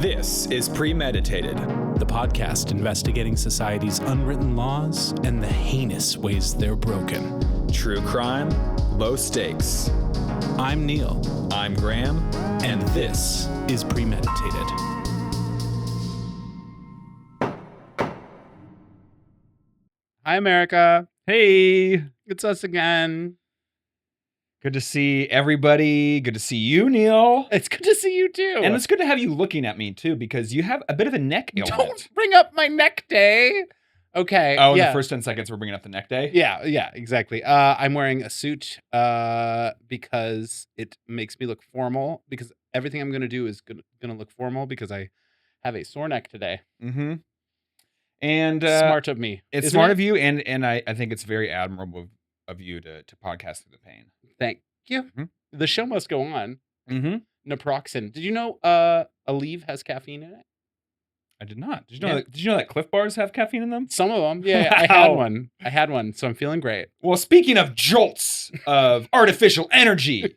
This is Premeditated, the podcast investigating society's unwritten laws and the heinous ways they're broken. True crime, low stakes. I'm Neil. I'm Graham. And this is Premeditated. Hi, America. Hey, It's us again. good to see everybody. Good to see you, Neil. It's good to see you, too. And it's good to have you looking at me, too, because you have a bit of a neck ailment. Don't bring up my neck day. Okay. Oh, in yeah. the first 10 seconds, we're bringing up the neck day? Yeah, exactly. I'm wearing a suit because it makes me look formal, because everything I'm going to do is going to look formal because I have a sore neck today. Mm-hmm. And Smart of me. it's Isn't smart it? of you, and I think it's very admirable of you to podcast through the pain. Thank you. Mhm. The show must go on. Mm-hmm. Naproxen. Did you know Aleve has caffeine in it? I did not. Did you know that Cliff Bars have caffeine in them? Some of them. Yeah, Wow. I had one, so I'm feeling great. Well, speaking of jolts of artificial energy,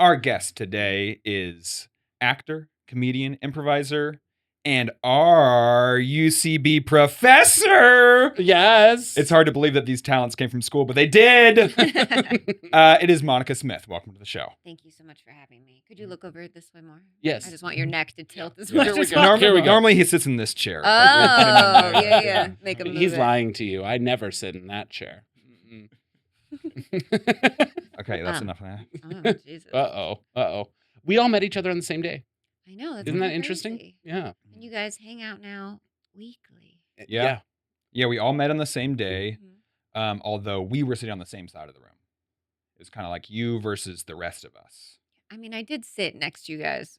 our guest today is actor, comedian, improviser, and our UCB professor. Yes. It's hard to believe that these talents came from school, but they did. It is Monika Smith. Welcome to the show. Thank you so much for having me. Could you look over this way more? Yes. I just want your neck to tilt as Here much we as go. possible. Here we go. Normally he sits in this chair. Oh, yeah. Make him move He's it. lying to you. I never sit in that chair. Okay, that's enough of that. Oh, Jesus. Uh-oh. We all met each other on the same day. I know. That's Isn't that crazy. interesting? Yeah. And you guys hang out now weekly. Yeah. Yeah, we all met on the same day, Mhm. although we were sitting on the same side of the room. It was kind of like you versus the rest of us. I mean, I did sit next to you guys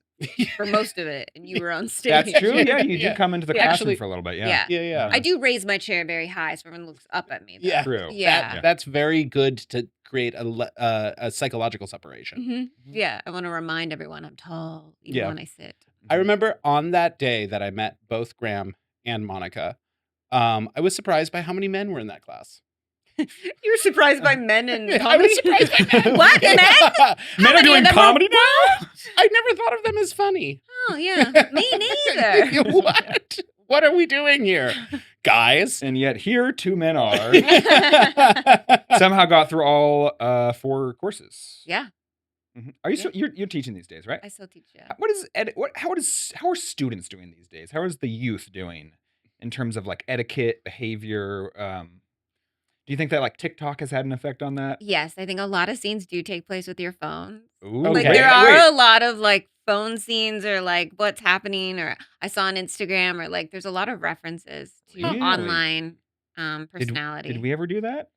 for most of it, and you were on stage. That's true. Yeah, you Yeah. did come into the Yeah. classroom Actually- for a little bit. Yeah. Yeah. I do raise my chair very high so everyone looks up at me. Though. Yeah. True. Yeah. That's very good to create a psychological separation. Mhm. Yeah. I want to remind everyone I'm tall even Yeah. when I sit. I remember on that day that I met both Graham and Monica, I was surprised by how many men were in that class. You're surprised by men and I comedy? was surprised by men. What? Men? Men many are of doing them were- comedy now? I never thought of them as funny. Oh, yeah. Me neither. What are we doing here, guys? And yet here 2 men are. Somehow got through all 4 courses. Yeah, Mhm. Are you still, you're teaching these days, right? I still teach. Yeah. How are students doing these days? How is the youth doing in terms of like etiquette, behavior? Do you think that like TikTok has had an effect on that? Yes, I think a lot of scenes do take place with your phone. Ooh, Like Okay. there are Wait. a lot of like phone scenes or like what's happening or I saw on Instagram or like there's a lot of references to Really? online Did- personality. Did we ever do that?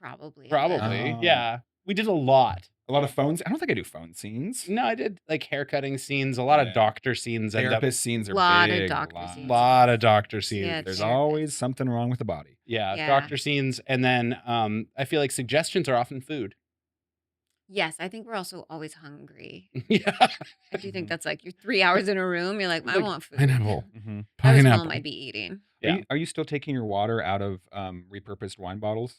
Probably. Probably, Oh. yeah. We did a lot. A lot of phones. I don't think I do phone scenes. No, I did like haircutting scenes, a lot Yeah. of doctor scenes. end up- Therapist scenes are Lot of big. doctor lot. scenes. lot of doctor scenes. Yeah, There's therapist. always something wrong with the body. Yeah, Yeah. doctor scenes, and then I feel like suggestions are often food. Yes, I think we're also always hungry. Yeah, I do think that's like you're 3 hours in a room. You're like, I Like, want food. pineapple. Mm-hmm. If I was Pineapple. home, I'd be eating. Yeah. Are you still taking your water out of repurposed wine bottles?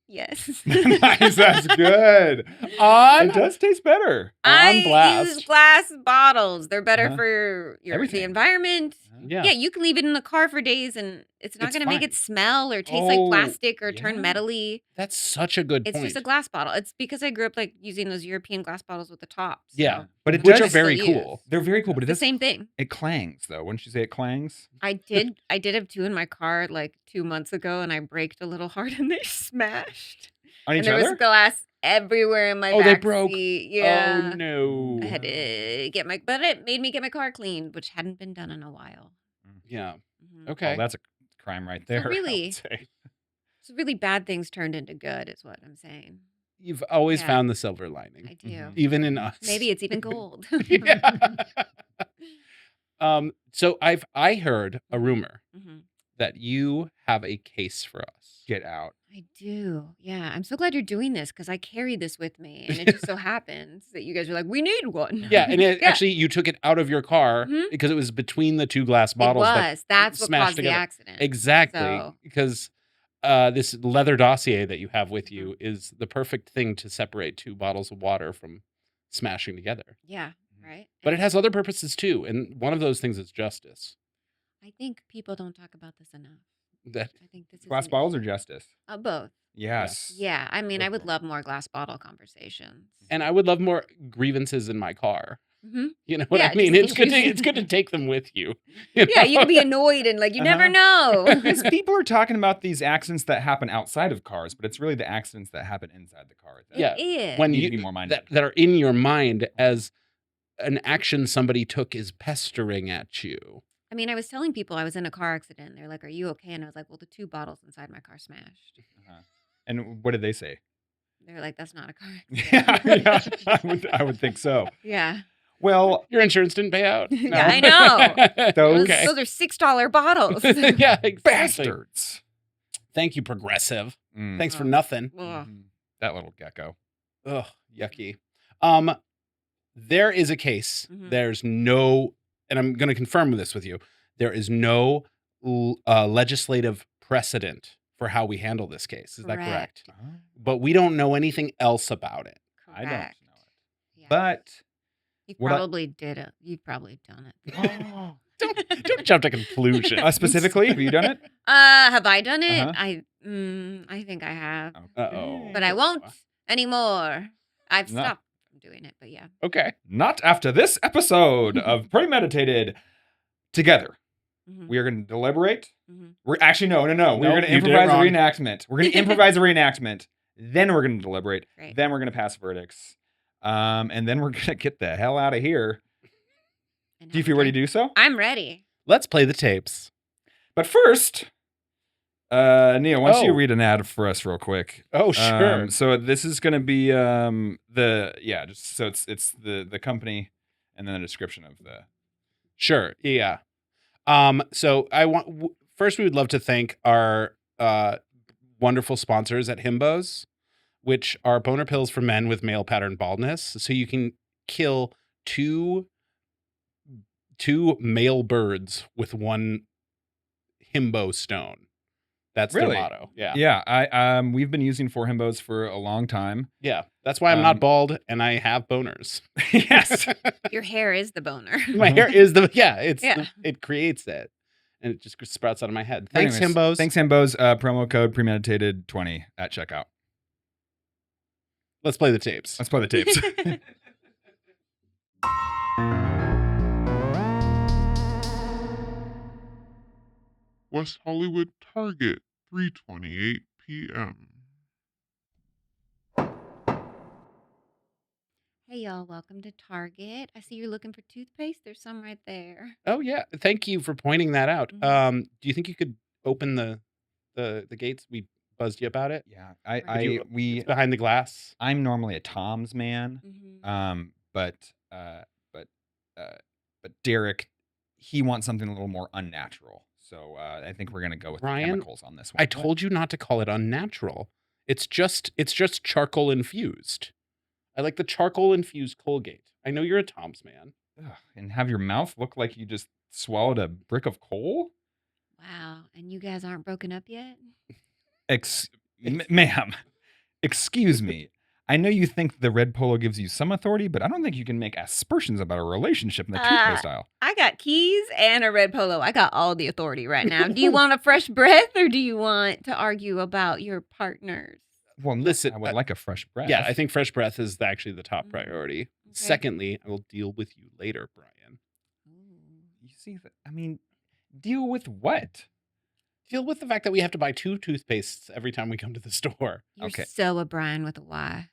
Yes. Nice, that's good. On It does taste better. I blast. use glass bottles. They're better Uh-huh. for the Everything. environment. Yeah. Yeah, you can leave it in the car for days and it's not It's going to make fine. it smell or taste Oh, like plastic or turn yeah. metally. That's such a good It's point. just a glass bottle. It's because I grew up like using those European glass bottles with the tops. Yeah. So But it Which does are very still cool. use. They're very cool, but it the does. same thing. It clangs though. Wouldn't you say it clangs? I did have 2 in my car like 2 months ago and I braked a little hard and they smashed. On And each there other? was glass everywhere in my Oh, they back broke. seat. Yeah. Oh no. I had to but it made me get my car cleaned, which hadn't been done in a while. Yeah. Mhm. Okay. Oh, that's a crime right there. I would really- say. So really bad things turned into good is what I'm saying. You've always Yeah. found the silver lining, I do. Mhm. even in us. Maybe it's even gold. Yeah. So I heard a rumor Mhm. that you have a case for us. Get out. I do. Yeah. I'm so glad you're doing this because I carry this with me. And it just so happens that you guys are like, we need one. Yeah, and Yeah. actually, you took it out of your car Mhm. because it was between the 2 glass It bottles. that was. That's what smashed caused together. the accident. Exactly, So- because this leather dossier that you have with you Mm-hmm. is the perfect thing to separate 2 bottles of water from smashing together. Yeah. right? But it And has other purposes too, and one of those things is justice. I think people don't talk about this enough. That I think this is Glass an bottles or issue. justice? Both. Yes. Yeah, I mean, I would Both. love more glass bottle conversations. and I would love more grievances in my car. hmm You know what Yeah, I mean? just It's good to issues. it's good to take them with you. You Yeah, you know? could be annoyed and like you never know. Because people are talking about these accidents that happen outside of cars, but it's really the accidents that happen inside the car that Yeah, It is. when need you to be more mindful. that are in your mind as an action somebody took is pestering at you. I mean, I was telling people I was in a car accident. They're like, "Are you okay?" And I was like, "Well, the 2 bottles inside my car smashed." Uh-huh. And what did they say? They're like, "That's not a car Yeah, accident." I would think so. Yeah. Well, Your insurance didn't pay out. Yeah, I know. Those- Okay. Those are $6 bottles. Yeah, exactly. bastards. Thank you, Progressive. Mm. Thanks for Ugh. nothing. Ugh. Mhm. That little gecko. Ugh, yucky. There is a case. Mhm. There's no, and I'm going to confirm this with you. There is no legislative precedent for how we handle this case. Is that correct? Oh, But we don't know anything else about it. I don't know Correct. it. Yeah. But You what I- probably did it. You've probably done it. Don't jump to conclusions. specifically, have you done it? Have I done it? Uh-huh. I think I have, Uh-oh. but I won't anymore. I've No. stopped from doing it, but yeah. Okay. Not after this episode of Premeditated. Together, Mhm. we are going to deliberate. Mhm. We're actually no. We're Nope, going to you did it improvise a wrong. reenactment. We're going to improvise a reenactment. Then we're going to deliberate. Great. Then we're going to pass verdicts. And then we're going to get the hell out of here. And Do you have feel a ready to drink. do so? I'm ready. Let's play the tapes. But first, Neil, why don't you Oh. read an ad for us real quick? Oh, sure. So this is going to be just so it's the company and then a description of the. Sure. Yeah. So first we would love to thank our wonderful sponsors at Himbos, which are boner pills for men with male pattern baldness. So you can kill two male birds with one himbo stone. That's Really? their motto. Yeah. Yeah, we've been using 4 himbos for a long time. Yeah. That's why I'm not Um, bald and I have boners. Yes. Your hair is the boner. My hair is Yeah. it creates it. And it just sprouts out of my head. But Thanks, anyways, Himbos. Thanks, Himbos. Promo code premeditated20 at checkout. Let's play the tapes. Let's play the tapes. West Hollywood Target, 3:28 p.m. Hey y'all, welcome to Target. I see you're looking for toothpaste. There's some right there. Oh yeah, thank you for pointing that out. Mhm. Do you think you could open the gates? We buzzed you about it. Yeah, It's behind the glass. I'm normally a Tom's man. Mhm. But Derek, he wants something a little more unnatural. So I think we're gonna go with the Ryan, chemicals on this one. I told you not to call it unnatural. It's just charcoal infused. I like the charcoal infused Colgate. I know you're a Tom's man. Ugh, and have your mouth look like you just swallowed a brick of coal? Wow. And you guys aren't broken up yet? Ma'am, excuse me. I know you think the red polo gives you some authority, but I don't think you can make aspersions about a relationship in the toothpaste aisle. I got keys and a red polo. I got all the authority right now. Do you want a fresh breath or do you want to argue about your partners? Well, Listen, I would like a fresh breath. Yeah, I think fresh breath is actually the top Mhm. priority. Okay. Secondly, I will deal with you later, Brian. You see that? I mean, deal with what? Deal with the fact that we have to buy 2 toothpastes every time we come to the store. You're Okay. so a Brian with a Y.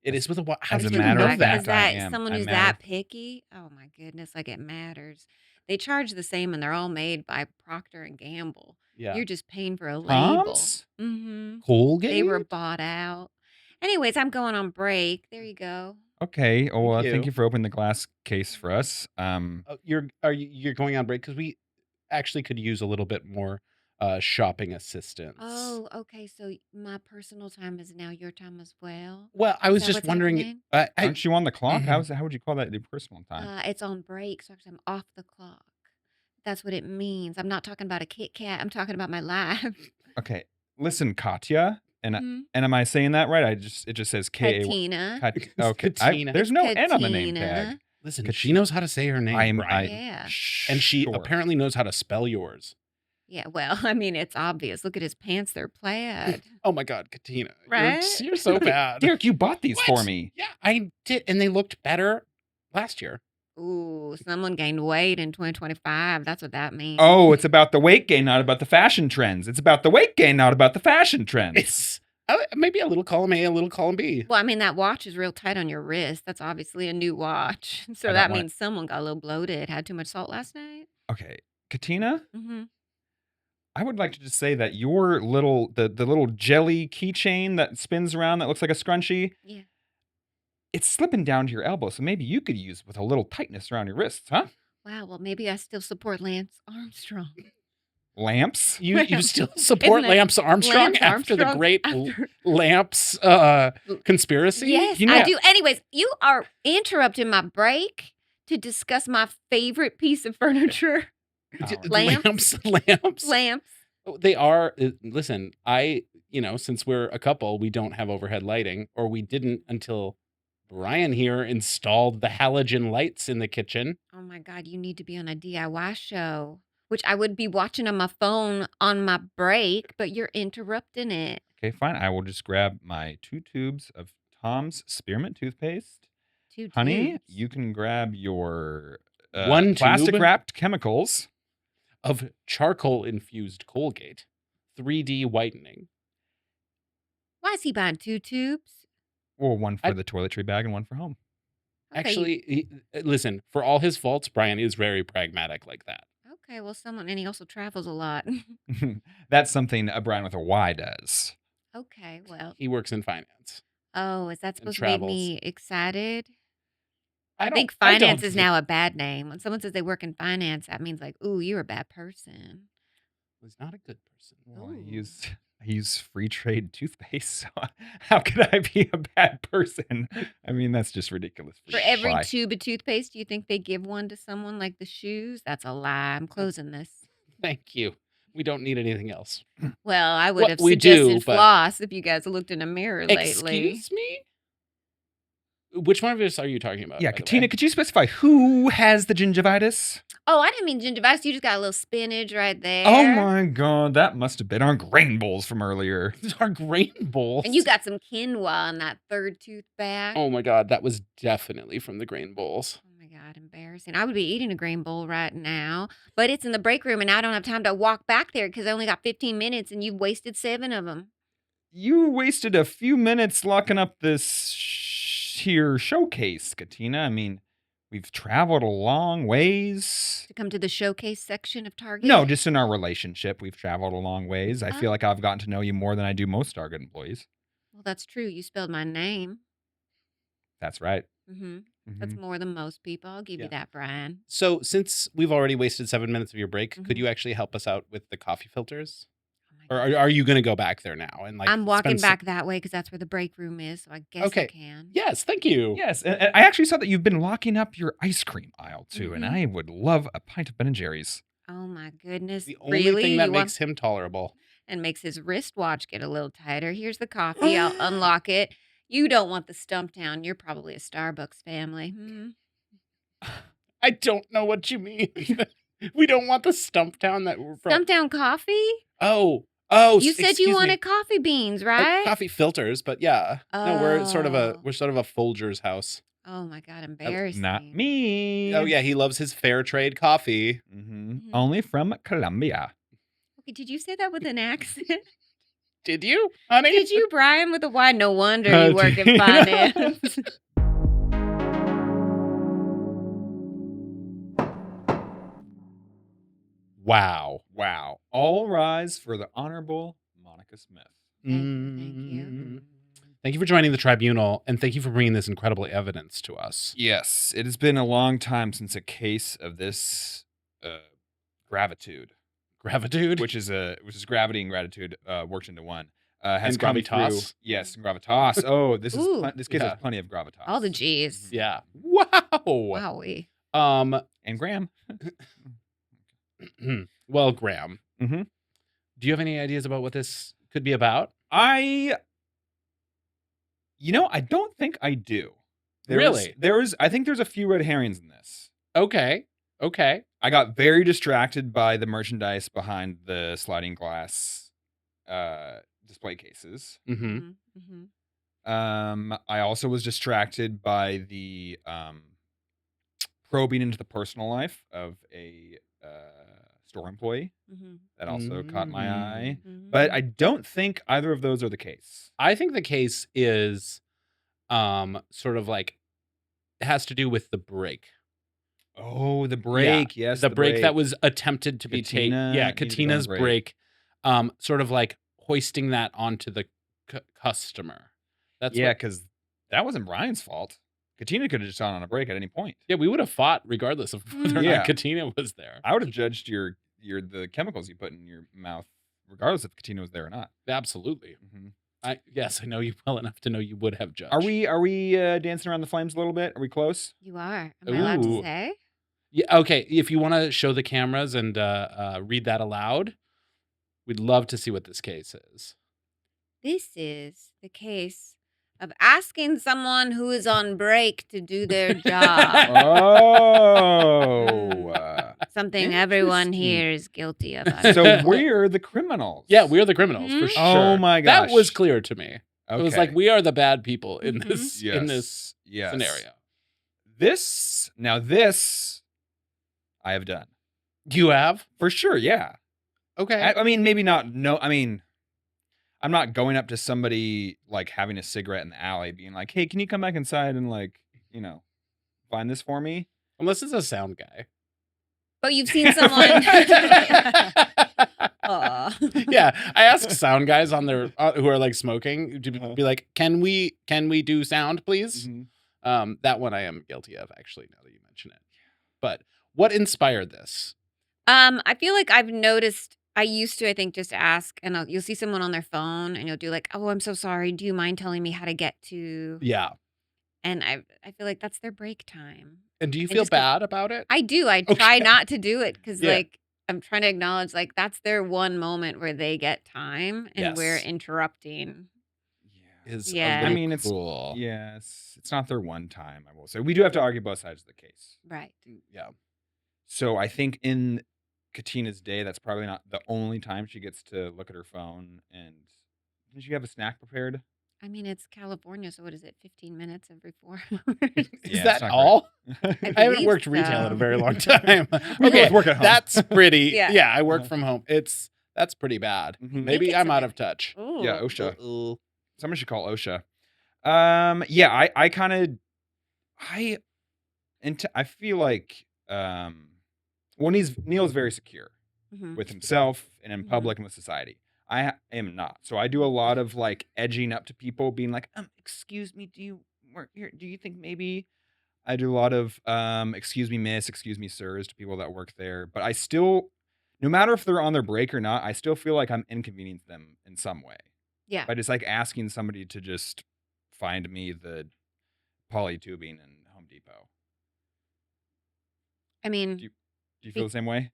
It is with a what? How As did a you matter know of that? Is fact, I that am. someone I'm who's mad. that picky? Oh my goodness, like it matters. They charge the same and they're all made by Procter and Gamble. Yeah. You're just paying for a label. Tom's? Mm-hmm. Colgate? They were bought out. Anyways, I'm going on break. There you go. Okay. Oh, well, Thank thank you. you for opening the glass case for us. You're going on break because we actually could use a little bit more shopping assistance. Oh, okay. So my personal time is now your time as well. Well, I Is was that just what's wondering. happening? Aren't you on the clock? Mhm. How would you call that your personal time? It's on break, so actually I'm off the clock. That's what it means. I'm not talking about a Kit Kat. I'm talking about my life. Okay. Listen, Katya And am I saying that right? It just says K-A-Y. Katina. Okay. Katina. There's no N on the name Katina. tag. Listen, she knows how to say her name, Brian. Yeah. And she Sure. apparently knows how to spell yours. Yeah, well, I mean, it's obvious. Look at his pants; they're plaid. Oh my God, Katina. Right? You're so bad. Derek, you bought these What? for me. Yeah, I did. And they looked better last year. Ooh, someone gained weight in 2025. That's what that means. Oh, it's about the weight gain, not about the fashion trends. It's about the weight gain, not about the fashion trends. It's maybe a little column A, a little column B. Well, I mean, that watch is real tight on your wrist. That's obviously a new watch. So I that don't want means someone got a little bloated, had too much salt last night. Okay. Katina, Mm-hmm. I would like to just say that your little the little jelly keychain that spins around that looks like a scrunchie, Yeah. it's slipping down to your elbow, so maybe you could use with a little tightness around your wrists, huh? Wow. Well, maybe I still support Lance Armstrong. Lamps? You still support Isn't it Lance Armstrong Lance after the Armstrong great after- Lamps conspiracy? Yes, You know- I do. Anyways, you are interrupting my break to discuss my favorite piece of furniture. Lamps. Lamps. Lamps. They are. Listen, since we're a couple, we don't have overhead lighting, or we didn't until Brian here installed the halogen lights in the kitchen. Oh my God, you need to be on a DIY show, which I would be watching on my phone on my break, but you're interrupting it. Okay, fine. I will just grab my 2 tubes of Tom's Spearmint toothpaste. Two Honey, tubes. you can grab your One plastic tube? wrapped chemicals. Of charcoal infused Colgate, 3D whitening. Why is he buying 2 tubes? Well, one for I- the toiletry bag and one for home. Okay, Actually, listen, for all his faults, Brian is very pragmatic like that. Okay, well, and he also travels a lot. That's something Brian with a Y does. Okay, well. He works in finance. Oh, is that supposed to travels. make me excited? I don't- think I don't finance is think- now a bad name. When someone says they work in finance, that means like, ooh, you're a bad person. He's not a good person. Well, I Ooh. use free trade toothpaste, so how could I be a bad person? I mean, that's just ridiculous. For every Why? tube of toothpaste, do you think they give one to someone like the shoes? That's a lie. I'm closing this. Thank you. We don't need anything else. Well, I would Well, have we suggested do, but- floss if you guys looked in a mirror lately. Excuse me? Which one of us are you talking about? Yeah, by the Katina, way? could you specify who has the gingivitis? Oh, I didn't mean gingivitis. You just got a little spinach right there. Oh my god, that must have been our grain bowls from earlier. These are grain bowls. And you got some quinoa on that third tooth back. Oh my God, that was definitely from the grain bowls. Oh my God, embarrassing. I would be eating a grain bowl right now, but it's in the break room and I don't have time to walk back there because I only got 15 minutes and you've wasted 7 of them. You wasted a few minutes locking up this here showcase, Katina. I mean, we've traveled a long ways. To come to the showcase section of Target? No, just in our relationship, we've traveled a long ways. I feel Oh. like I've gotten to know you more than I do most Target employees. Well, that's true. You spelled my name. That's right. Mm-hmm. Mhm. That's more than most people. I'll give Yeah. you that, Brian. So, since we've already wasted 7 minutes of your break, could Mhm. you actually help us out with the coffee filters? Oh my Or God. are you going to go back there now and like? I'm walking spend some- back that way because that's where the break room is, so I guess I Okay. can. Yes, thank you. Yes, and I actually saw that you've been locking up your ice cream aisle too, and Mhm. I would love a pint of Ben and Jerry's. Oh my goodness. The only really? thing that You want- makes him tolerable. and makes his wristwatch get a little tighter. Here's the coffee. I'll unlock it. You don't want the Stumptown. You're probably a Starbucks family. Hmm. I don't know what you mean. We don't want the Stumptown that we're from. Stumptown coffee? Oh, You said excuse you me. wanted coffee beans, right? Coffee filters, but yeah. No, we're sort of a Oh. Folger's house. Oh my God, embarrassing. Not me. Oh yeah, he loves his fair trade coffee. Mhm. Mhm. Only from Colombia. Okay, did you say that with an accent? Did you, honey? Did you, Brian, with a Y? No wonder you work in Tina. finance. Wow. Wow. All rise for the Honorable Monika Smith. Thank you. Mm. Thank you for joining the tribunal, and thank you for bringing this incredible evidence to us. Yes, it has been a long time since a case of this gravitude, Gravitude. which is gravity and gratitude worked into one. Has And come gravitas. through. Yes, and gravitas. Oh, Ooh. this case Yeah. has plenty of gravitas. All the G's. Yeah. Wow. Wowie. And Graham. Well, Graham, Mhm. do you have any ideas about what this could be about? I don't think I do. Really? I think there's a few red herrings in this. Okay. I got very distracted by the merchandise behind the sliding glass display cases. Mm-hmm. Mm-hmm. I also was distracted by the probing into the personal life of a store employee. Mm-hmm. That also caught my eye. Mm-hmm. But I don't think either of those are the case. I think the case is sort of like it has to do with the break. Oh, the break. Yes, the break that was attempted to be taken. Katina Yeah, needed to go on Katina's break. break. Sort of like hoisting that onto the customer. That's Yeah, what, because that wasn't Brian's fault. Katina could have just gone on a break at any point. yeah, we would have fought regardless of whether or Yeah. not Katina was there. I would have judged the chemicals you put in your mouth, regardless if Katina was there or not. Absolutely. Mhm. I know you well enough to know you would have judged. Are we dancing around the flames a little bit? Are we close? You are. Am I allowed to Ooh. say? Yeah, okay. If you want to show the cameras and read that aloud, we'd love to see what this case is. This is the case of asking someone who is on break to do their job. Oh. Something everyone Interesting. here is guilty of. I'm So sure. we're the criminals. Yeah, we're the criminals for Mhm. sure. Oh my gosh. That was clear to me. Okay. It was like we are the bad people in Mhm. this Yes. scenario. This I have done. You have? For sure, yeah. Okay. I mean, maybe not. No, I mean, I'm not going up to somebody like having a cigarette in the alley, being like, "Hey, can you come back inside and like, find this for me?" Unless it's a sound guy. But you've seen someone. Aw. Yeah, I ask sound guys on their who are like smoking to be like, "Can we do sound, please?" Mhm. That one I am guilty of, actually, now that you mention it. But what inspired this? I feel like I've noticed. I used to, I think, just ask, and you'll see someone on their phone, and you'll do like, "Oh, I'm so sorry. Do you mind telling me how to get to?" Yeah. And I feel like that's their break time. And do you And feel just 'cause- bad about it? I do. I try Okay. not to do it because, Yeah. like, I'm trying to acknowledge, like, that's their one moment where they get time, and we're Yes. interrupting. Is Yeah. a little I mean, it's cruel. yes, it's not their one time. I will say we do have to argue both sides of the case. Right. Yeah. So I think in Katina's day, that's probably not the only time she gets to look at her phone. And did she have a snack prepared? I mean, it's California, so what is it? 15 minutes every 4 Is Yeah, it's that not great. all? I I haven't believe worked retail in a so. very long time. We Okay, both work at home. that's pretty. Yeah. Yeah, I work Uh-huh. from home. That's pretty bad. Mhm. Maybe it I'm out something. of touch. Ooh. Yeah, OSHA. Uh-oh. Someone should call OSHA. Yeah, I kind of, I feel like, well, Neil's very secure Mhm. with himself and in Mhm. public and with society. I am not. So I do a lot of like edging up to people, being like, excuse me, do you work here? Do you think maybe? I do a lot of excuse me, miss, excuse me, sirs to people that work there. But I still, no matter if they're on their break or not, I still feel like I'm inconveniencing them in some way. Yeah. By just like asking somebody to just find me the polytubing in Home Depot. I mean, Do you feel the same way?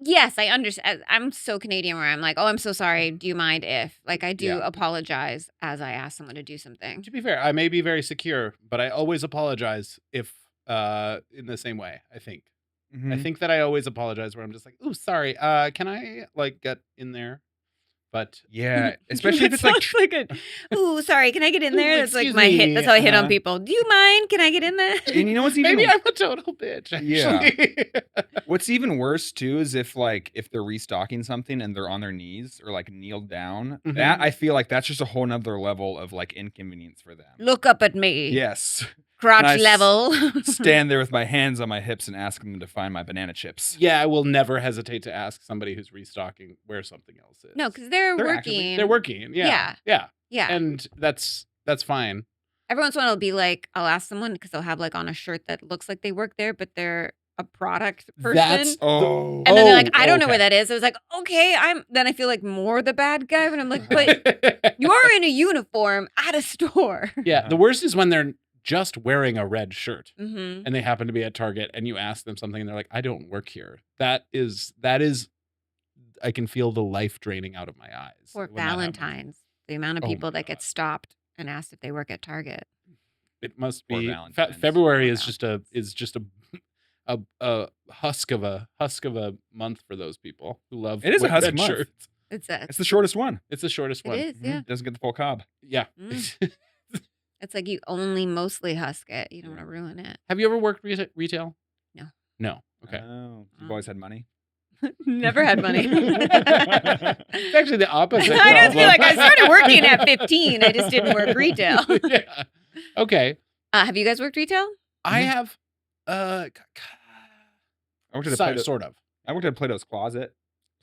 yes, I understand. I'm so Canadian where I'm like, "Oh, I'm so sorry. Do you mind if?" Like, I do Yeah. apologize as I ask someone to do something. To be fair, I may be very secure, but I always apologize if in the same way, I think. Mm-hmm. I think that I always apologize where I'm just like, "Ooh, sorry. Can I like get in there?" But Yeah, especially if it's like Sounds like a, "Ooh, sorry, can I get in Ooh, there?" That's like excuse my hit. me, That's how I hit on uh-huh. people. Do you mind? Can I get in there? and you know what's even maybe I'm a total bitch, actually. what's even worse too is if they're restocking something and they're on their knees or like kneeled down. Mhm. That I feel like that's just a whole nother level of like inconvenience for them. Look up at me. Yes. Crotch Nice. level. Stand there with my hands on my hips and ask them to find my banana chips. Yeah, I will never hesitate to ask somebody who's restocking where something else is. No, because they're They're working. actively- they're working. Yeah. Yeah. And that's fine. Every once in a while, it'll be like, I'll ask someone because they'll have like on a shirt that looks like they work there, but they're a product person. That's Oh. And then they're like, I don't know okay. where that is. I was like, okay, then I feel like more the bad guy when I'm like, but you are in a uniform at a store. Yeah, the worst is when they're just wearing a red shirt Mm-hmm. and they happen to be at Target and you ask them something and they're like, I don't work here. That is I can feel the life draining out of my eyes. Or when that happens. Valentine's. The amount of Oh people my that get God. stopped and asked if they work at Target. It must Or be Valentine's. February Or is just a husk of a month for those people who love It is a husk red month. shirts. It's the shortest one. It's the shortest It one. is, yeah. Doesn't get the full cob. Yeah. Mm. It's like you only mostly husk it. You don't Yeah. want to ruin it. Have you ever worked retail? No. No. Okay. Oh, you've always had money. Never had money. It's actually the opposite. I just feel like I problem. started working at 15. I just didn't work retail. Yeah. Okay. Have you guys worked retail? I have I worked at a sort of. I worked at Plato's Closet.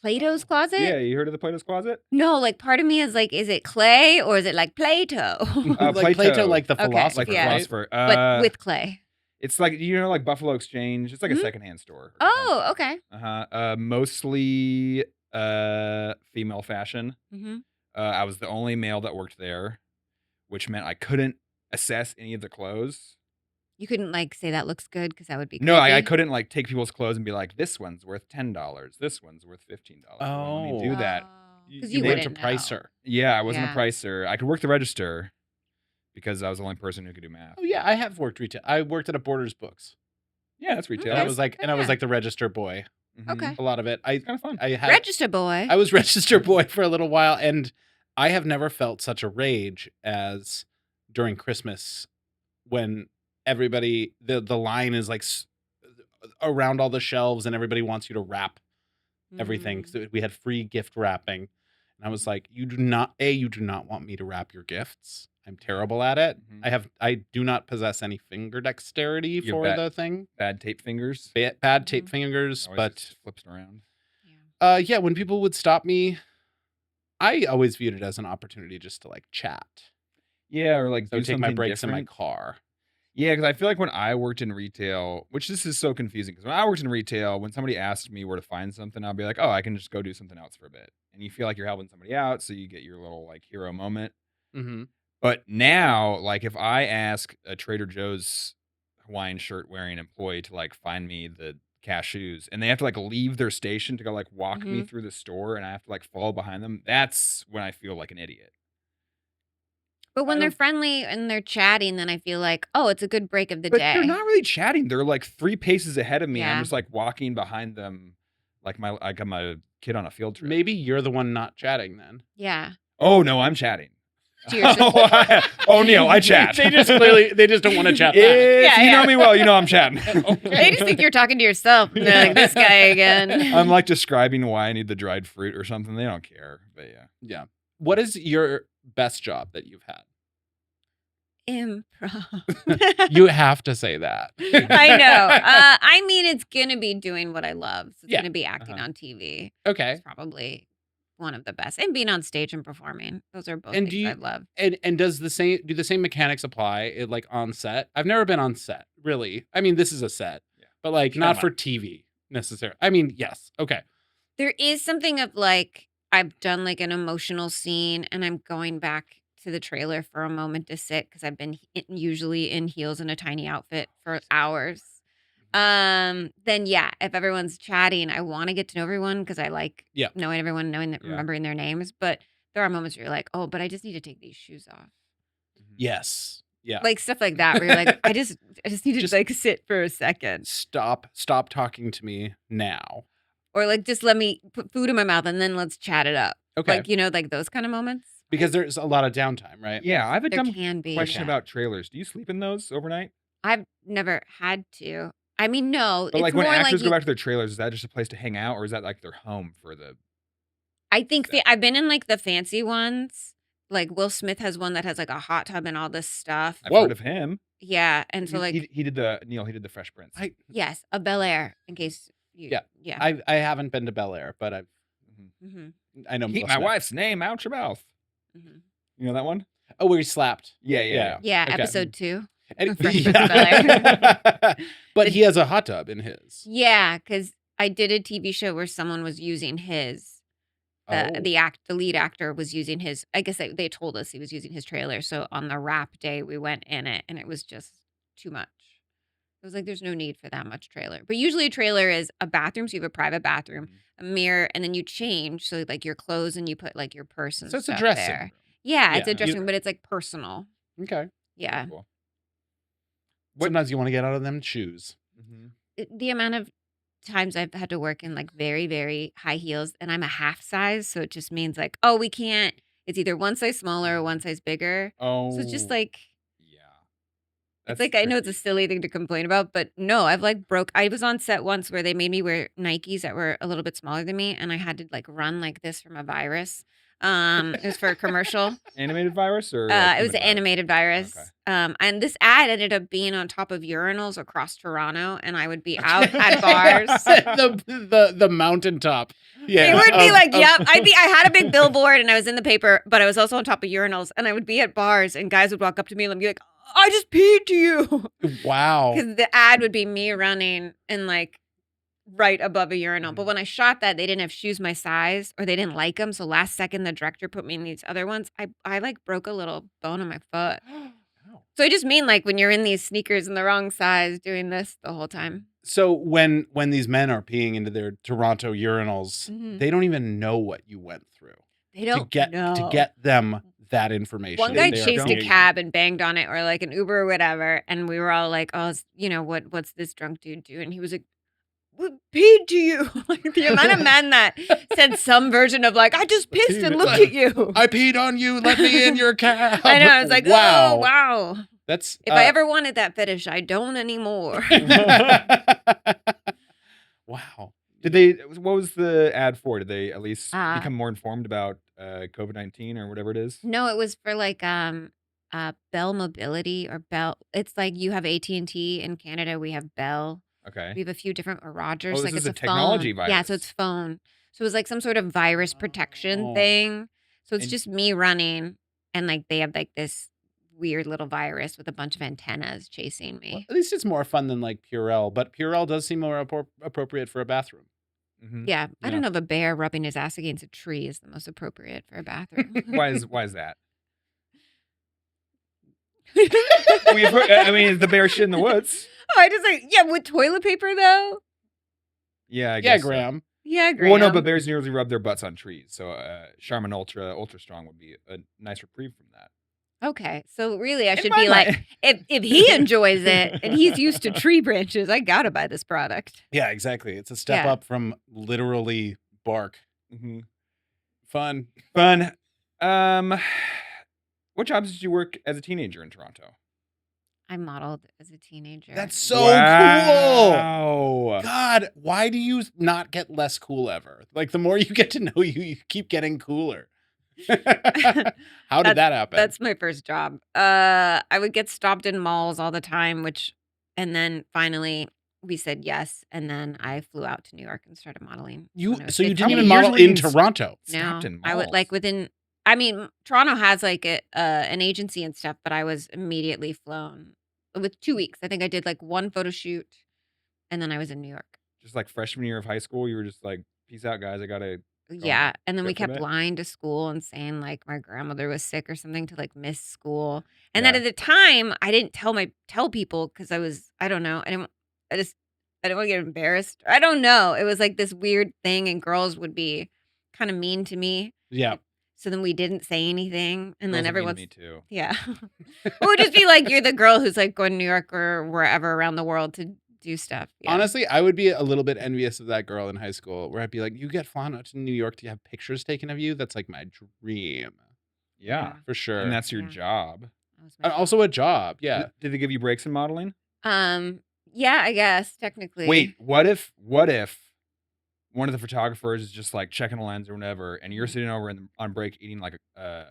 Plato's Closet? Yeah, you heard of the Plato's Closet? No, like part of me is like, is it clay or is it like Play-Doh? Like Plato, like the Okay, philosopher. Like the Yeah. philosopher. but with clay. It's like, like Buffalo Exchange. It's like a Mhm. secondhand store. Oh, okay. Mostly female fashion. Mm-hmm. I was the only male that worked there, which meant I couldn't assess any of the clothes. You couldn't like say that looks good because that would be No, I creepy. couldn't like take people's clothes and be like, this one's worth $10. This one's worth $15. I wouldn't let me do that. Because You you weren't wouldn't to know. pricer. Yeah, I wasn't Yeah. a pricer. I could work the register because I was the only person who could do math. Oh yeah, I have worked retail. I worked at a Borders Books. Yeah, that's retail. And I Okay. was like, Oh, yeah. the register boy. Mhm. Okay. A lot of it. I Kind of fun. had Register boy. I was register boy for a little while, and I have never felt such a rage as during Christmas when everybody the line is like around all the shelves and everybody wants you to wrap everything. Mm. So we had free gift wrapping, and I was like, you do not want me to wrap your gifts. I'm terrible at it. Mhm. I do not possess any finger dexterity You for bet. the thing. Bad tape fingers. Bad tape Mhm. fingers, Always but just flips around. Yeah. yeah, when people would stop me, I always viewed it as an opportunity just to like chat. Yeah, or like So do take my something breaks in my different. car. Yeah, because I feel like when I worked in retail, which this is so confusing, because when I worked in retail, when somebody asked me where to find something, I'll be like, oh, I can just go do something else for a bit. And you feel like you're helping somebody out, so you get your little like hero moment. Mm-hmm. But now, like if I ask a Trader Joe's Hawaiian shirt wearing employee to like find me the cashews, and they have to like leave their station to go like walk me through the store, and I have to like follow behind them, that's when I feel like an idiot. But when I they're don't- friendly and they're chatting, then I feel like, oh, it's a good break of the But day. they're not really chatting. They're like 3 paces ahead of me. I'm Yeah. just like walking behind them like I'm a kid on a field trip. Maybe you're the one not chatting then. Yeah. Oh no, I'm chatting. To yourself. Oh Neil, I chat. they just don't want to chat back. If Yeah, you yeah. know me well, you know I'm chatting. They just think you're talking to yourself. And they're like, this guy again. I'm like describing why I need the dried fruit or something. They don't care. But yeah. Yeah. What is your best job that you've had? Improv. You have to say that. I know. I mean, it's going to be doing what I love. So it's Yeah. going to be acting Uh-huh. on TV. Okay. It's probably one of the best. And being on stage and performing. Those are both And things I love. And do the same mechanics apply like on set? I've never been on set, really. I mean, this is a set. Yeah. But like Come not on. for TV necessarily. I mean, yes. Okay. There is something of like, I've done like an emotional scene and I'm going back to the trailer for a moment to sit because I've been usually in heels and a tiny outfit for hours. Then yeah, if everyone's chatting, I want to get to know everyone because I like Yeah. knowing everyone, Yeah. remembering their names. But there are moments where you're like, oh, but I just need to take these shoes off. Yes. Yeah. Like stuff like that where you're like, I just need to Just- like sit for a second. Stop talking to me now. Or like just let me put food in my mouth and then let's chat it up. Okay. Like, like those kind of moments. Because there's a lot of downtime, right? Yeah, I have a There dumb can be. question yeah. about trailers. Do you sleep in those overnight? I've never had to. I mean, no. But it's like when more actors like go back to their trailers, is that just a place to hang out, or is that like their home for the? I think set? I've been in like the fancy ones. Like Will Smith has one that has like a hot tub and all this stuff. I've Whoa. heard of him. Yeah, and so like he did the Neil. He did the Fresh Prince. yes, a Bel Air. In case you, Yeah. yeah. I haven't been to Bel Air, but hmm I know Keep Will my Smith. wife's name out your mouth. hmm You know that one? Oh, where he slapped. Yeah, yeah. Yeah, Okay. episode 2. And, Fresh Prince of Bel-Air. But he has a hot tub in his. Yeah, because I did a TV show where someone was using his. Oh. The lead actor was using his. I guess they told us he was using his trailer. So on the wrap day, we went in it, and it was just too much. It was like there's no need for that much trailer. But usually a trailer is a bathroom, so you have a private bathroom, a mirror, and then you change. So like your clothes, and you put like your purse and So it's a stuff dressing there. room. Yeah, it's Yeah. a dressing room, but it's like personal. Okay. Yeah. Cool. Sometimes you want to get out of them shoes. The amount of times I've had to work in like very, very high heels, and I'm a half size, so it just means like, oh, we can't. It's either one size smaller or one size bigger. Oh. So it's just like, Yeah. it's That's like, I know it's a tricky. silly thing to complain about, but no, I've like I was on set once where they made me wear Nikes that were a little bit smaller than me, and I had to like run like this from a virus. It was for a commercial. Animated virus or It was human an virus? animated virus. Okay. And this ad ended up being on top of urinals across Toronto, and I would be out at bars. the mountaintop. Yeah. It would be like, of- yep. I had a big billboard and I was in the paper, but I was also on top of urinals, and I would be at bars and guys would walk up to me and be like, I just peed to you. Wow. Because the ad would be me running and like right above a urinal. But when I shot that, they didn't have shoes my size, or they didn't like them. So last second, the director put me in these other ones. I like broke a little bone in my foot. So I just mean like when you're in these sneakers in the wrong size doing this the whole time. So when these men are peeing into their Toronto urinals, Mhm. they don't even know what you went through They don't know. to get them that information. One guy They are chased a peeing. cab and banged on it, or like an Uber or whatever, and we were all like, "Oh, what's this drunk dude do?" And he was like, "We peed to you." Like the amount of men that said some version of like, "I just pissed and looked at you." I peed on you. Let me in your cab. I know. I was like, wow, "Oh, wow." That's If I ever wanted that fetish, I don't anymore. wow. Did they? What was the ad for? Did they at least Uh, become more informed about COVID-19 or whatever it is? No, it was for like Bell Mobility or Bell. It's like you have AT&T in Canada, we have Bell. Okay. We have a few different Rogers. Oh, this like is it's a technology phone. Yeah, so virus. it's phone. So it was like some sort of virus protection Oh. thing. So it's And- just me running, and like they have like this weird little virus with a bunch of antennas chasing Well, me. at least it's more fun than like Purell, but Purell does seem more appropriate for a bathroom. Mhm. Yeah, I Yeah. don't know if a bear rubbing his ass against a tree is the most appropriate for a bathroom. Why is that? We've heard, I mean, is the bear shit in the woods? Oh, I just like, yeah, with toilet paper though. Yeah, I Yeah, guess so. Graham. Yeah, Graham. Well, no, but bears usually rub their butts on trees, so Charmin Ultra Strong would be a nice reprieve from that. Okay, so really, I In should my be like, mind- if he enjoys it and he's used to tree branches, I gotta buy this product. Yeah, exactly. It's a step Yeah. up from literally bark. Mhm. Fun. Fun. What jobs did you work as a teenager in Toronto? I modeled as a teenager. That's so cool. Wow. God, why do you not get less cool ever? Like the more you get to know you, you keep getting cooler. How did that happen? That's my first job. I would get stopped in malls all the time, and then finally we said yes, and then I flew out to New York and started modeling. when I was So you 15. didn't even many years model were you in in Toronto. No, Stopped in I would like malls? within. I mean, Toronto has like an agency and stuff, but I was immediately flown with 2 weeks. I think I did like one photo shoot, and then I was in New York. Just like freshman year of high school, you were just like, peace out, guys. I gotta. Yeah, and then we Good for kept it. lying to school and saying like my grandmother was sick or something to like miss school. And then Yeah. at the time, I didn't tell people because I don't know, I didn't want to get embarrassed. I don't know. It was like this weird thing, and girls would be kind of mean to me. Yeah. So then we didn't say anything, and Girls then are mean to everyone's me too. yeah. It would just be like you're the girl who's like going to New York or wherever around the world to do stuff. Yeah. Honestly, I would be a little bit envious of that girl in high school where I'd be like, you get flown out to New York to have pictures taken of you? That's like my dream. Yeah. For sure. And that's your Yeah. job. That was my And also a job. Yeah. Did they give you breaks in modeling? yeah, I guess technically. Wait, what if one of the photographers is just like checking a lens or whatever, and Mm-hmm. you're sitting over on break eating like a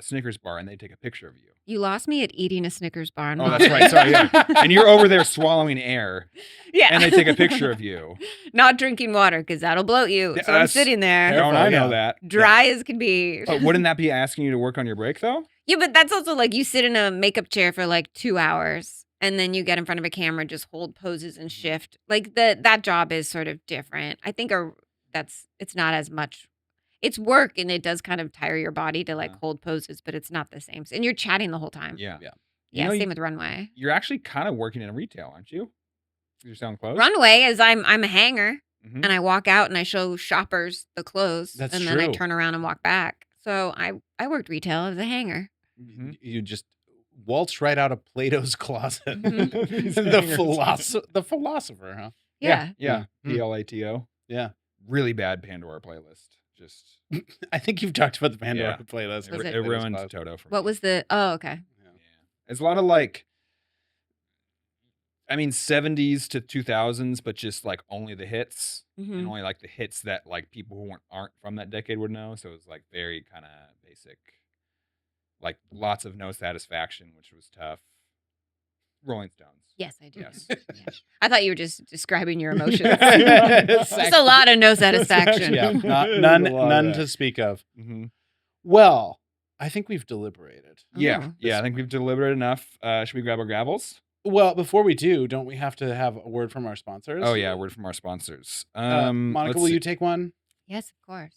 Snickers bar, and they take a picture of you, You lost me at eating a Snickers bar. Oh, that's right. Sorry, yeah. and you're over there swallowing air, Yeah. and they take a picture of you. Not drinking water because that'll bloat you. Yeah, So I'm that's- sitting there, Careful, Don't I know yeah. that? dry as can be. But wouldn't that be asking you to work on your break though? Yeah, but that's also like you sit in a makeup chair for like 2 hours and then you get in front of a camera, just hold poses and shift. Like that job is sort of different. I think it's not as much. It's work and it does kind of tire your body to like Yeah. hold poses, but it's not the same. And you're chatting the whole time. Yeah. Yeah. You Yeah, know, same with runway. You're actually kind of working in retail, aren't you? You're selling clothes. Runway is I'm a hanger Mhm. and I walk out and I show shoppers the clothes That's and then I true. turn around and walk back. So I worked retail as a hanger. Mhm. You just waltzed right out of Plato's closet. Mhm. The philosopher, huh? Yeah. Yeah. Hmm. PLATO. Yeah. Really bad Pandora playlist. Just I think you've talked about the Pandora Yeah. playlist. Was it, it- it ruined Plato's Toto for What me. was the? Oh, okay. Yeah. It's a lot of like, I mean, 70s to 2000s, but just like only the hits and Mhm. only like the hits that like people who aren't from that decade would know. So it was like very kind of basic, like lots of No Satisfaction, which was tough. Rolling Stones. Yes, I do. Yes. Yeah. I thought you were just describing your emotions. Just Just a lot of no satisfaction. Yeah, There's none a lot of none that. to speak of. Mm-hmm. Well, I think we've deliberated. Yeah. Oh. Yeah. I think we've delivered enough. Should we grab our gravels? Well, before we do, don't we have to have a word from our sponsors? Oh, yeah. Word from our sponsors. Monica, let's will see. you take one? Yes, of course.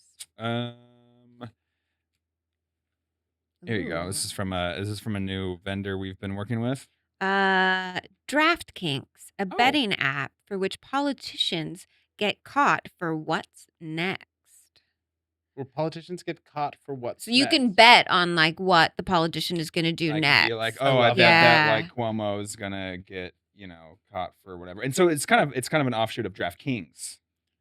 Here you go. This is from a new vendor we've been working with. DraftKings, a Oh. betting app for which politicians get caught for what's next. Where politicians get caught for what? So you can bet on like what the politician is going to do I can next. be like, I oh, I love bet that that. like Cuomo's gonna get caught for whatever. And so it's kind of an offshoot of DraftKings.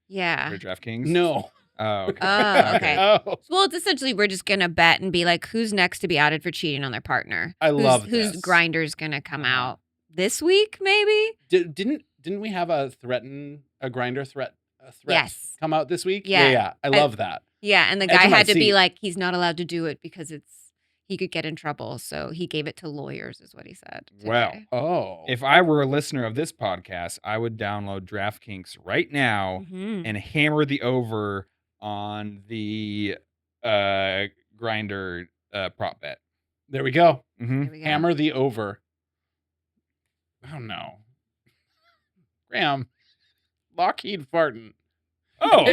Yeah. For DraftKings. No. Oh, okay. Oh, okay. Oh, Well, it's essentially we're just gonna bet and be like, who's next to be outed for cheating on their partner? I love whose this. grinder's gonna come Uh-huh. out this week, maybe? didn't we have a grinder threat Yes. come out this week? Yeah. Yeah. I love that. Yeah, and the Edge guy of my had to be seat. like, he's not allowed to do it because he could get in trouble. So he gave it to lawyers, is what he said. Well, today. Oh. If I were a listener of this podcast, I would download DraftKings right now Mhm. and hammer the over on the grinder prop bet. There we go. Mm-hmm. There we go. Hammer the over. Oh no. Graham. Lockheed Farton. Oh,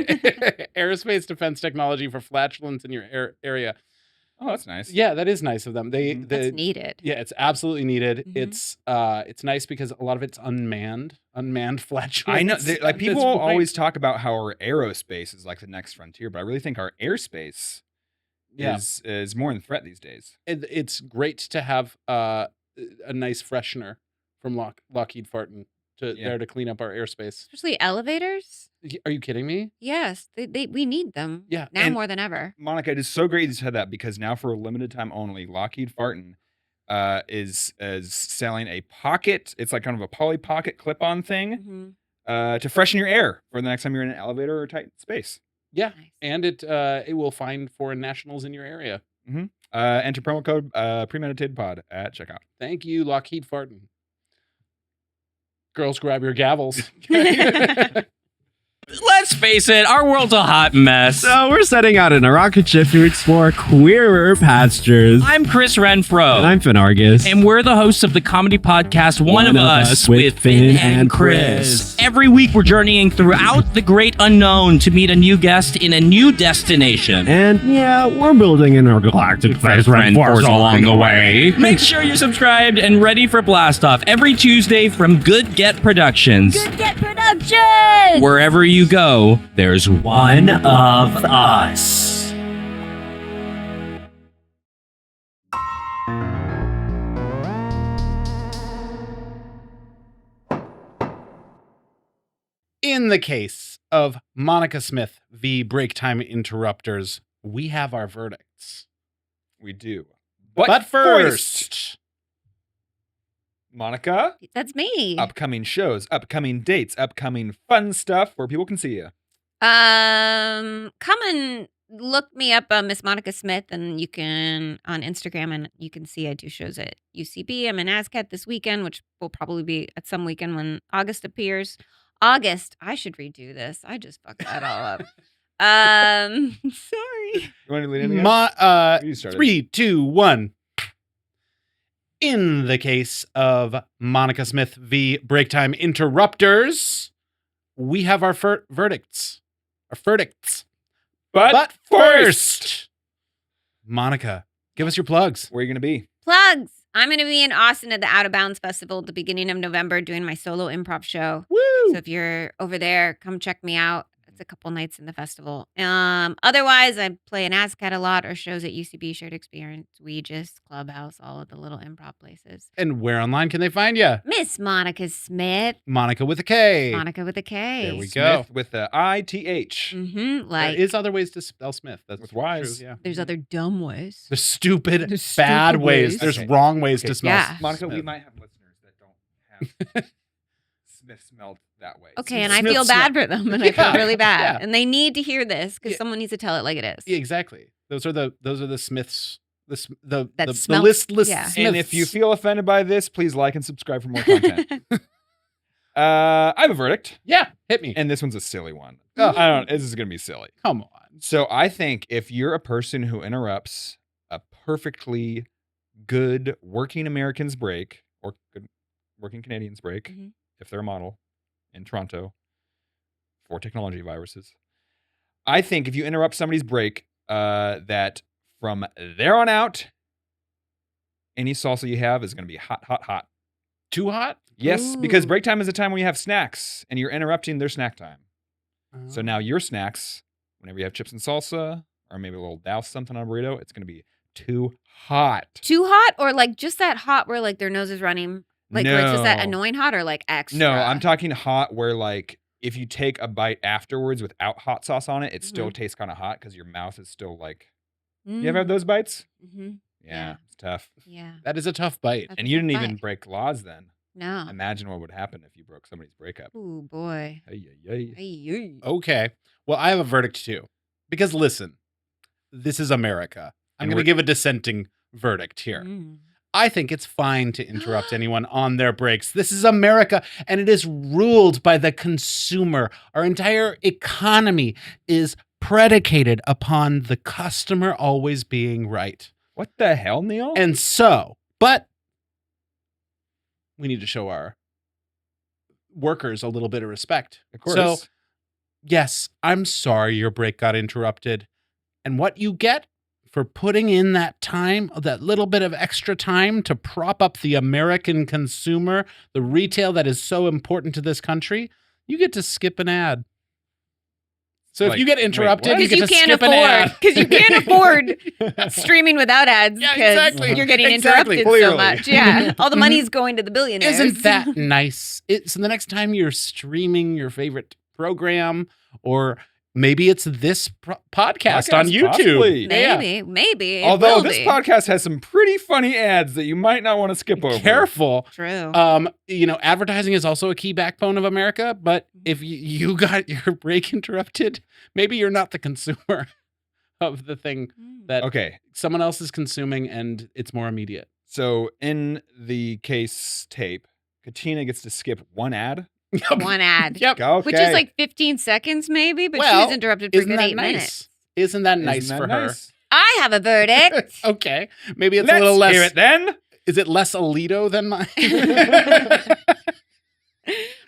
Aerospace defense technology for flatulence in your area. oh, that's nice. Yeah, that is nice of them. Mhm. That's needed. Yeah, it's absolutely needed. Mhm. It's nice because a lot of it's unmanned flatulence. I know, at like this people point. always talk about how our aerospace is like the next frontier, but I really think our airspace Yeah. is more in threat these days. It's great to have a nice freshener from Lockheed Farton Yeah. there to clean up our airspace. Especially elevators. Are you kidding me? Yes, we need them. Yeah, Now and- more than ever. Monica, it is so great you said that because now for a limited time only, Lockheed Farton is selling a pocket. It's like kind of a Polly Pocket clip-on thing Mhm. to freshen your air for the next time you're in an elevator or tight space. Yeah, Nice. and it will find foreign nationals in your area. Enter promo code premeditatedpod at checkout. Thank you, Lockheed Farton. Girls, grab your gavels. Let's face it, our world's a hot mess. So we're setting out in a rocket ship to explore queerer pastures. I'm Chris Renfro. And I'm Finn Argus. And we're the hosts of the comedy podcast One of Us with Finn and Chris. Every week we're journeying throughout the great unknown to meet a new guest in a new destination. And yeah, we're building in our galactic friend force along the way. Make sure you're subscribed and ready for blast off every Tuesday from Good Get Productions. Good Get Production! Wherever you go, there's one of us. In the case of Monika Smith v. Break Time Interrupters, we have our verdicts. We do. But first, Monica, That's me. upcoming shows, upcoming dates, upcoming fun stuff where people can see you. Come and look me up, Miss Monika Smith, and you can on Instagram, and you can see I do shows at UCB. I'm in ASCAT this weekend, which will probably be at some weekend when August appears. I should redo this. I just fucked that all up. Sorry. You want to lead in again? You started. 3, 2, 1. In the case of Monika Smith v. Break Time Interrupters, we have our verdicts. Our verdicts. But first, Monica, give us your plugs. Where are you going to be? Plugs. I'm going to be in Austin at the Out of Bounds Festival at the beginning of November doing my solo improv show. Woo! So if you're over there, come check me out. It's a couple nights in the festival. Otherwise, I play an ASCAT a lot or shows at UCB, Shared Experience, Ouija's, Clubhouse, all of the little improv places. And where online can they find you? Miss Monika Smith. Monica with a K. Monica with a K. There we go. Smith with the ITH. Mm-hmm. There Like is other ways to spell Smith. That's With Ys. true, yeah. there's other dumb ways. There's stupid, There's bad stupid ways. ways. There's Okay. wrong ways Okay. to smell. Yeah. Monica, we Smith. might have listeners that don't have Smith smelled that way. Okay, and I Smith feel bad for them, and I feel Yeah, really bad, yeah. and they need to hear this because Yeah. someone needs to tell it like it is. Yeah, exactly. Those are the Smiths. The That the smell- listless yeah. Smiths. And if you feel offended by this, please like and subscribe for more content. I have a verdict, yeah, hit me. and this one's a silly one. Oh. I don't. This is gonna be silly. Come on. So I think if you're a person who interrupts a perfectly good working American's break or good working Canadian's break, Mhm. if they're a model in Toronto for technology viruses, I think if you interrupt somebody's break, that from there on out, any salsa you have is going to be hot, hot, hot. Too hot? Yes, because Ooh. break time is a time when you have snacks and you're interrupting their snack time. Oh. So now your snacks, whenever you have chips and salsa or maybe a little douse something on a burrito, it's going to be too hot. Too hot, or like just that hot where like their nose is running, like where it's just that No. annoying hot, or like extra. No, I'm talking hot where like if you take a bite afterwards without hot sauce on it, it still tastes kind of hot because your mouth is still like. You ever have those bites? Mm-hmm. Yeah, Yeah. it's tough. Yeah. That is a tough bite. That's And a you tough didn't even bite. break laws then. No. Imagine what would happen if you broke somebody's breakup. Oh boy. Ay, ay, ay. Ay, ay. Okay. Well, I have a verdict too. Because listen, this is America. I'm And going to we're- give a dissenting verdict here. Mm. I think it's fine to interrupt anyone on their breaks. This is America, and it is ruled by the consumer. Our entire economy is predicated upon the customer always being right. What the hell, Neil? And so, but we need to show our workers a little bit of respect. of course. So, yes, I'm sorry your break got interrupted. And what you get for putting in that time, that little bit of extra time to prop up the American consumer, the retail that is so important to this country, you get to skip an ad. So if Like, you get wait, interrupted, what? you Because get you to can't skip an ad. afford. Because you can't afford streaming without ads. Yeah, Because exactly. you're getting Exactly. interrupted Clearly. so much. Yeah. All the money's going to the billionaires. Isn't that nice? So the next time you're streaming your favorite program, or maybe it's this podcast on YouTube. possibly. Yeah. Maybe. It Although will this be. podcast has some pretty funny ads that you might not want to skip over. Careful. True. Advertising is also a key backbone of America, but if you got your break interrupted, maybe you're not the consumer of the thing that Okay, someone else is consuming and it's more immediate. so in the case tape, Katina gets to skip one ad. One ad. Yep. Okay. Which is like 15 seconds maybe, but she Well, was interrupted for a Isn't good that 8 nice? minutes. Isn't that nice Isn't for that her? nice? I have a verdict. Okay. Maybe it's Let's a little less. hear it then. Is it less Alito than mine?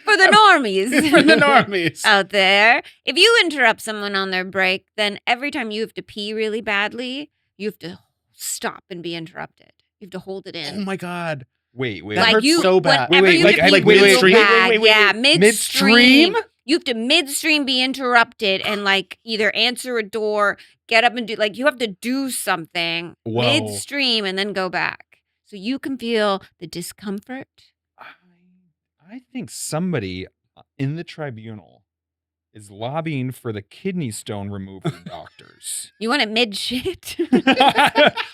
For the normies. For the normies. out there. If you interrupt someone on their break, then every time you have to pee really badly, you have to stop and be interrupted. You have to hold it in. Oh my God. Wait. That like hurts you, so bad. whenever Wait, you like- have to like pee real midstream? bad, Wait, yeah, midstream. Midstream? You have to midstream be interrupted and like either answer a door, get up and do like you have to do something Whoa. midstream and then go back, so you can feel the discomfort. I think somebody in the tribunal is lobbying for the kidney stone removal doctors. You want it mid shit?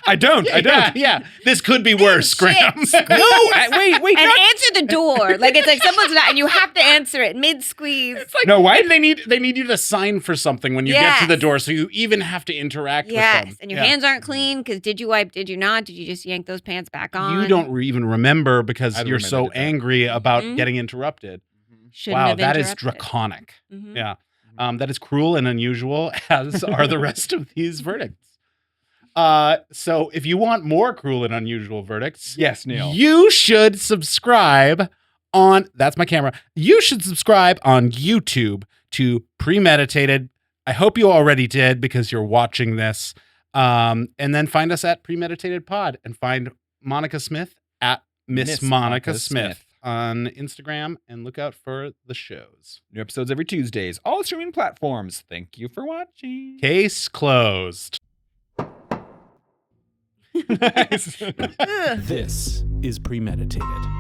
I don't. Yeah. This could be worse, Graham. Shit. No, wait. And answer the door. Like it's like someone's not, and you have to answer it mid squeeze. It's like, No, why- and they need you to sign for something when you get to the Yes. door, so you even have to interact with them. Yes, and your Yeah. hands aren't clean because did you wipe? Did you not? Did you just yank those pants back on? You don't even remember because I don't you're remember so that. angry about Mhm. getting interrupted. Shouldn't Wow, have that is interrupted. draconic. Mhm. Yeah. That is cruel and unusual, as are the rest of these verdicts. So if you want more cruel and unusual verdicts, Yes, Neil. you should subscribe on, that's my camera. You should subscribe on YouTube to Premeditated. I hope you already did because you're watching this. And then find us at Premeditated Pod and find Monika Smith at Miss Monika Smith. on Instagram and look out for the shows. New episodes every Tuesdays, all streaming platforms. Thank you for watching. Case closed. Nice. This is Premeditated.